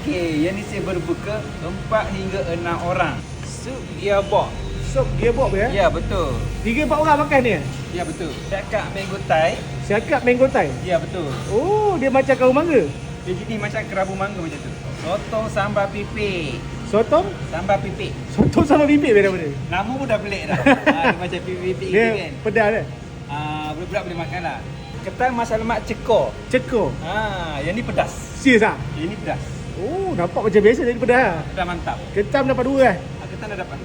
Okey, yang ni saya berbuka 4 hingga 6 orang. Sup gearbox. Sup gearbox ya? Ya, betul. 3-4 orang makan ni? Ya, betul. Cakap mango thai. Siakap mango thai? Ya, betul. Oh, dia macam kau mangga. Dia jenis macam kerabu mangga macam tu. Sotong sambal pipik. Sotong? Sambal pipik. Sotong sama bibik beda benda. Nama pun dah pelik dah. Dia macam pipik-pipik Dia gitu kan. pedas dia. Budak-budak boleh makan lah. Ketan masam lemak cekor. Cekor. Yang ni pedas. Serius ah? Yang ni pedas. Oh, nampak macam biasa jadi pedas lah. Pedas mantap. Ketam dapat 2 eh? Ketan dah dapat.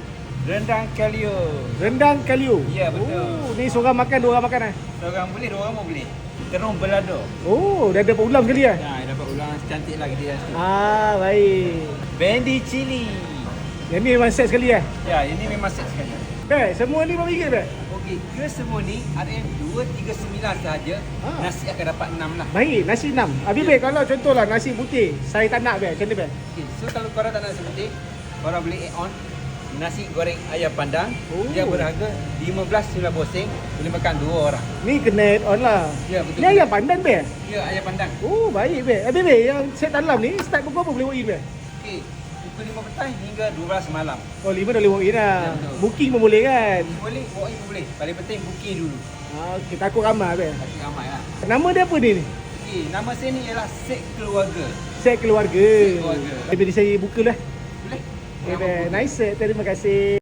Rendang kalio. Rendang kalio. Ya, betul. Oh, ni seorang makan 2 orang makan eh? Seorang boleh, 2 orang pun boleh. Terung belado. Oh, dah dapat ulam sekali eh? Dapat ulang cantik lah dia sikit. Baik. Bendi cili. Yang ni memang set sekali eh? Ya, ini memang set sekali. Bek, semua ni berapa ringgit Bek? Okey, ke semua ni ada yang 239 sahaja. Nasi akan dapat 6 lah. Baik, nasi 6. Habis Bek, kalau contohlah nasi putih, saya tak nak Bek, macam mana Bek? Okey, so kalau korang tak nak nasi putih, korang boleh add on nasi goreng ayam pandang. Dia berharga 15.90 sen. Boleh makan 2 orang. Ni kena add on lah. Ya, betul. Ni ayam pandan Bek? Ya, ayam pandang. Oh, baik Bek. Habis Bek, yang set dalam ni, start pukul apa boleh walk in Bek? Okey, pukul 5 petang hingga 12 malam. Oh, 5 dah boleh walk in lah. Ya, betul. Booking pun boleh kan? Boleh, walk in pun boleh. Paling penting booking dulu. Okey, takut ramai Bek. Tapi ramai lah. Nama dia apa ni? Okey, nama saya ni ialah Set Keluarga. Set keluarga. Set keluarga. Habis saya buka lah. Boleh? Okay, Bek. Nice set. Terima kasih.